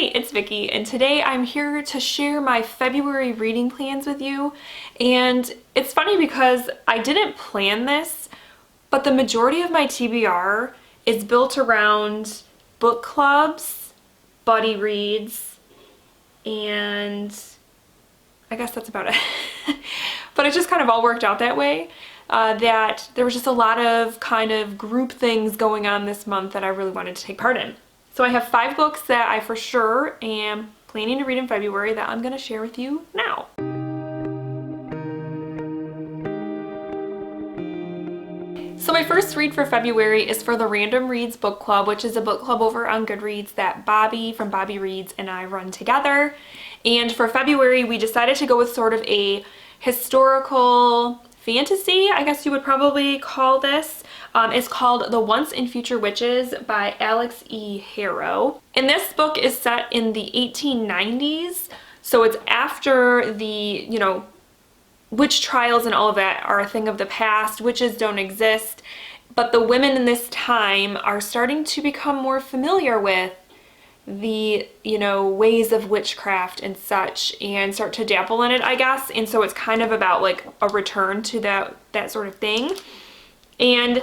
Hey, it's Vicky, and today I'm here to share my February reading plans with you. And it's funny because I didn't plan this, but the majority of my TBR is built around book clubs, buddy reads, and I guess that's about it. But it just kind of all worked out that way. That there was just a lot of kind of group things going on this month that I really wanted to take part in. So I have 5 books that I for sure am planning to read in February that I'm going to share with you now. So my first read for February is for the Random Reads Book Club, which is a book club over on Goodreads that Bobby from Bobby Reads and I run together. And for February, we decided to go with sort of a historical fantasy, I guess you would probably call this. It's called The Once and Future Witches by Alex E. Harrow. And this book is set in the 1890s, so it's after the, witch trials and all of that are a thing of the past. Witches don't exist, but the women in this time are starting to become more familiar with the ways of witchcraft and such, and start to dabble in it, I guess. And so it's kind of about like a return to that sort of thing. And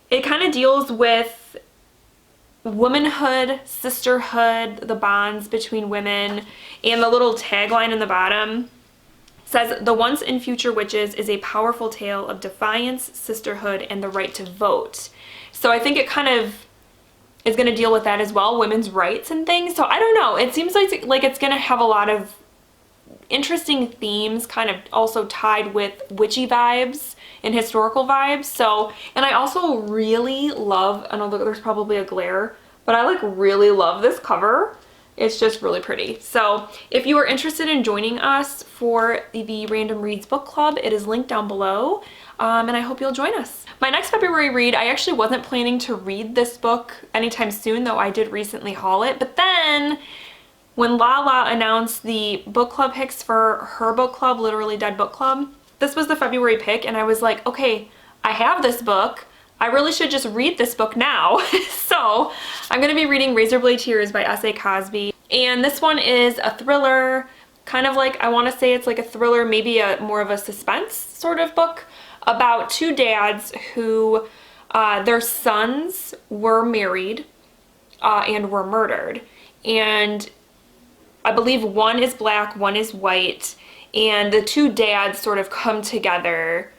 it kind of deals with womanhood, sisterhood, the bonds between women, and the little tagline in the bottom says, "The Once and Future Witches is a powerful tale of defiance, sisterhood, and the right to vote." So I think it kind of is going to deal with that as well, women's rights and things. So I don't know, it seems like it's going to have a lot of interesting themes, kind of also tied with witchy vibes and historical vibes. So, and I also really love, I know there's probably a glare, but I really love this cover. It's just really pretty. So if you are interested in joining us for the Random Reads Book Club, it is linked down below, and I hope you'll join us. My next February read, I actually wasn't planning to read this book anytime soon, though I did recently haul it, but then when Lala announced the book club picks for her book club, Literally Dead Book Club, this was the February pick, and I was like, okay, I have this book. I really should just read this book now. So I'm going to be reading Razorblade Tears by S.A. Cosby. And this one is a thriller, kind of like, I want to say it's like a thriller, maybe more of a suspense sort of book about 2 dads who their sons were married and were murdered. And I believe one is black, one is white, and the 2 dads sort of come together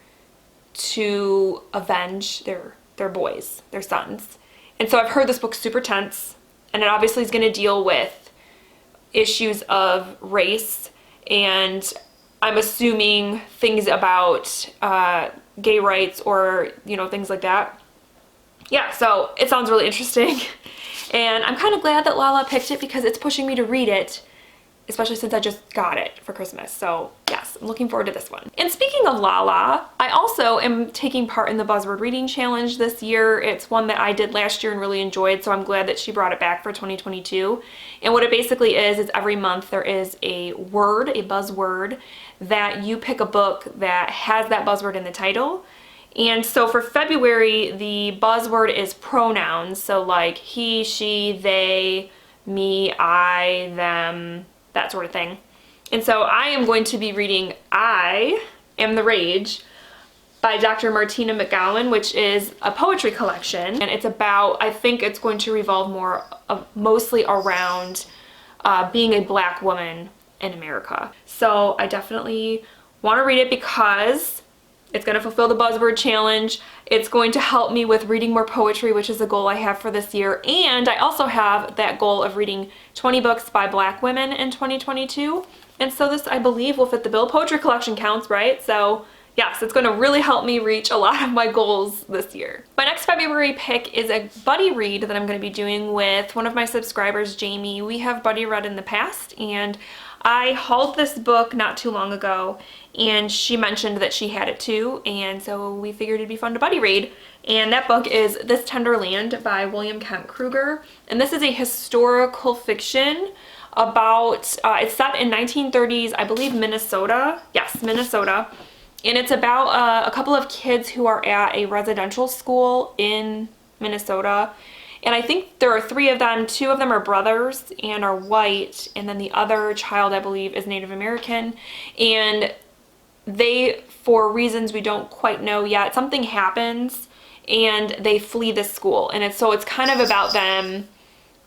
to avenge their boys, their sons. And so I've heard this book's super tense, and it obviously is going to deal with issues of race, and I'm assuming things about gay rights or, things like that. Yeah, so it sounds really interesting. And I'm kind of glad that Lala picked it because it's pushing me to read it, especially since I just got it for Christmas. So yes, I'm looking forward to this one. And speaking of Lala, I also am taking part in the Buzzword Reading Challenge this year. It's one that I did last year and really enjoyed, so I'm glad that she brought it back for 2022. And what it basically is every month there is a word, a buzzword, that you pick a book that has that buzzword in the title. And so for February, the buzzword is pronouns, so like he, she, they, me, I, them, that sort of thing. And so I am going to be reading I Am the Rage by Dr. Martina McGowan, which is a poetry collection. And it's about, I think it's going to revolve mostly around being a black woman in America. So I definitely want to read it because it's going to fulfill the buzzword challenge. It's going to help me with reading more poetry, which is a goal I have for this year. And I also have that goal of reading 20 books by black women in 2022. And so this, I believe, will fit the bill. Poetry collection counts, right? So yes, it's going to really help me reach a lot of my goals this year. My next February pick is a buddy read that I'm going to be doing with one of my subscribers, Jamie. We have buddy read in the past, and I hauled this book not too long ago, and she mentioned that she had it too, and so we figured it'd be fun to buddy read. And that book is This Tender Land by William Kent Kruger. And this is a historical fiction about, it's set in 1930s, I believe Minnesota. Yes, Minnesota. And it's about a couple of kids who are at a residential school in Minnesota. And I think there are 3 of them. 2 of them are brothers and are white, and then the other child, I believe, is Native American. And they, for reasons we don't quite know yet, something happens and they flee the school. And it's kind of about them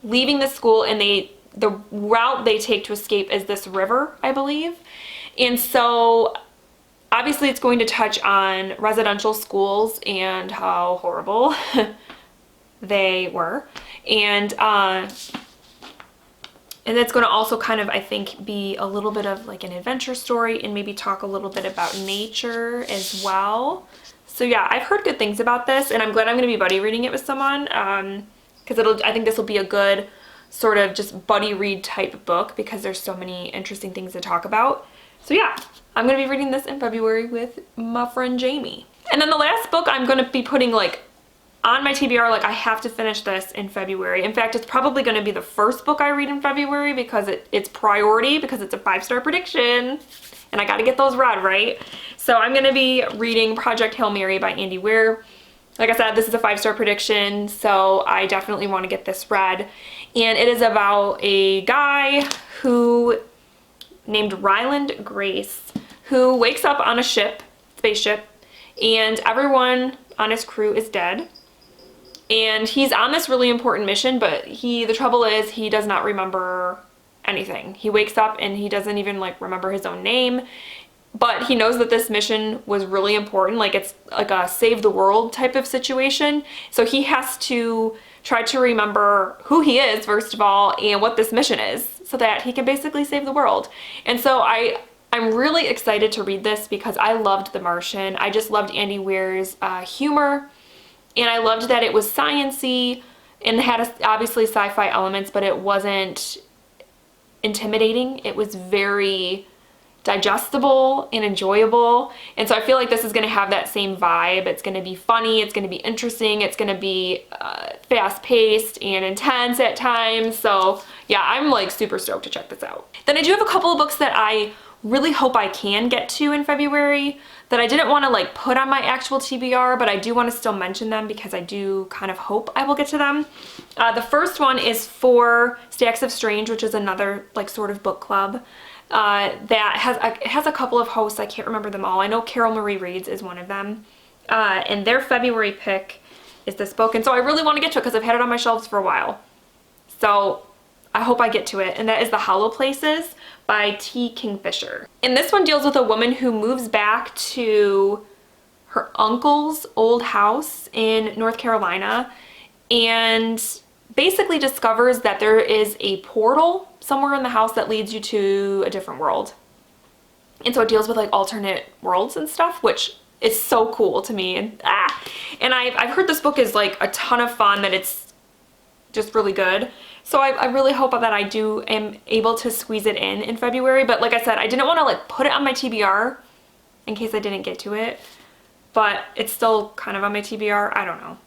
leaving the school, and the route they take to escape is this river, I believe. And so obviously it's going to touch on residential schools and how horrible they were. And it's going to also kind of, I think, be a little bit of like an adventure story, and maybe talk a little bit about nature as well. So yeah, I've heard good things about this, and I'm glad I'm going to be buddy reading it with someone, because I think this will be a good sort of just buddy read type book, because there's so many interesting things to talk about. So yeah, I'm going to be reading this in February with my friend Jamie. And then the last book I'm going to be putting like on my TBR, like I have to finish this in February. In fact, it's probably going to be the first book I read in February, because it's priority, because it's a 5-star prediction and I got to get those read, right? So I'm going to be reading Project Hail Mary by Andy Weir. Like I said, this is a 5-star prediction, so I definitely want to get this read. And it is about a guy named Ryland Grace, who wakes up on a spaceship, and everyone on his crew is dead. And he's on this really important mission, but the trouble is he does not remember anything. He wakes up and he doesn't even like remember his own name, but he knows that this mission was really important. Like it's like a save the world type of situation. So he has to try to remember who he is, first of all, and what this mission is, so that he can basically save the world. And so I'm really excited to read this, because I loved The Martian. I just loved Andy Weir's humor, and I loved that it was science-y and had obviously sci-fi elements, but it wasn't intimidating. It was very digestible and enjoyable. And so I feel like this is going to have that same vibe. It's going to be funny, it's going to be interesting, it's going to be fast-paced and intense at times. So yeah, I'm like super stoked to check this out. Then I do have a couple of books that I really hope I can get to in February that I didn't want to like put on my actual TBR, but I do want to still mention them, because I do kind of hope I will get to them. The first one is for Stacks of Strange, which is another like sort of book club that has a couple of hosts. I can't remember them all. I know Carol Marie Reads is one of them, and their February pick is this book, and so I really want to get to it because I've had it on my shelves for a while. So I hope I get to it, and that is The Hollow Places by T. Kingfisher. And this one deals with a woman who moves back to her uncle's old house in North Carolina and basically discovers that there is a portal somewhere in the house that leads you to a different world. And so it deals with like alternate worlds and stuff, which is so cool to me. And I've heard this book is like a ton of fun, that it's just really good. So I really hope that I am able to squeeze it in February. But like I said, I didn't want to like put it on my TBR in case I didn't get to it. But it's still kind of on my TBR. I don't know.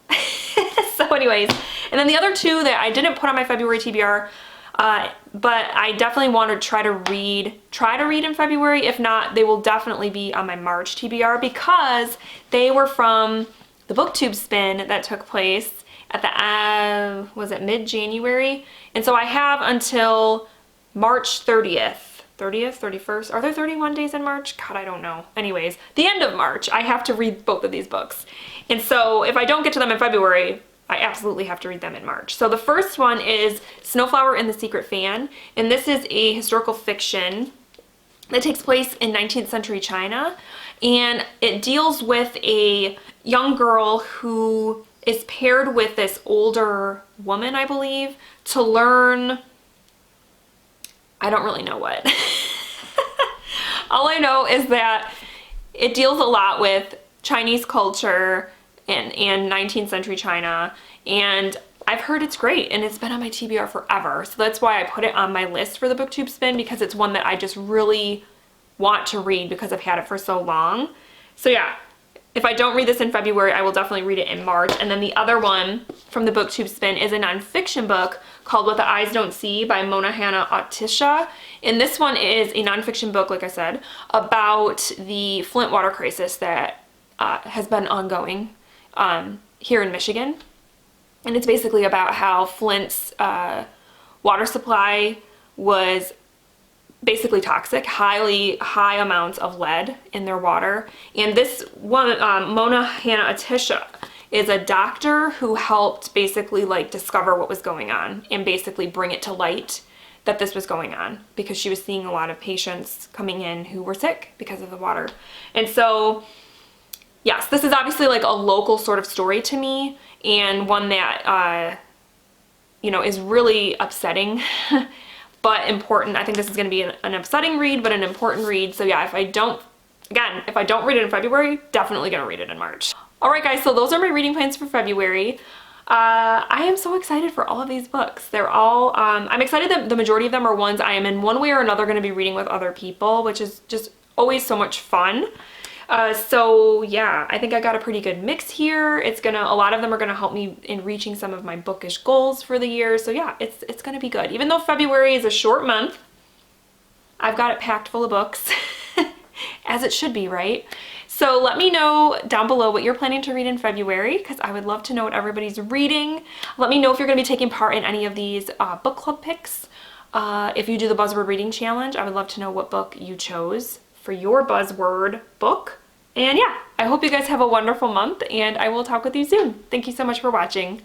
So anyways, and then the other 2 that I didn't put on my February TBR, but I definitely want to try to read in February. If not, they will definitely be on my March TBR, because they were from the BookTube spin that took place at the, was it mid-January? And so I have until March 30th, 31st. Are there 31 days in March? God, I don't know. Anyways, the end of March, I have to read both of these books. And so if I don't get to them in February, I absolutely have to read them in March. So the first one is Snowflower and the Secret Fan. And this is a historical fiction that takes place in 19th century China. And it deals with a young girl who is paired with this older woman, I believe, to learn, I don't really know what. All I know is that it deals a lot with Chinese culture and 19th century China, and I've heard it's great, and it's been on my TBR forever. So that's why I put it on my list for the BookTube spin, because it's one that I just really want to read because I've had it for so long. So yeah, if I don't read this in February, I will definitely read it in March. And then the other one from the BookTube spin is a nonfiction book called What the Eyes Don't See by Mona Hanna Attisha. And this one is a nonfiction book, like I said, about the Flint water crisis that has been ongoing here in Michigan. And it's basically about how Flint's water supply was basically toxic, high amounts of lead in their water. And this one, Mona Hanna-Attisha, is a doctor who helped basically like discover what was going on and basically bring it to light that this was going on, because she was seeing a lot of patients coming in who were sick because of the water. And so yes, this is obviously like a local sort of story to me, and one that you know, is really upsetting but important. I think this is going to be an upsetting read, but an important read. So yeah, if I don't read it in February, definitely going to read it in March. Alright guys, so those are my reading plans for February. I am so excited for all of these books. They're all, I'm excited that the majority of them are ones I am in one way or another going to be reading with other people, which is just always so much fun. So yeah, I think I got a pretty good mix here. A lot of them are gonna help me in reaching some of my bookish goals for the year. So yeah, it's gonna be good. Even though February is a short month, I've got it packed full of books, as it should be, right? So let me know down below what you're planning to read in February, because I would love to know what everybody's reading. Let me know if you're gonna be taking part in any of these book club picks. If you do the buzzword reading challenge, I would love to know what book you chose for your buzzword book. And yeah, I hope you guys have a wonderful month, and I will talk with you soon. Thank you so much for watching.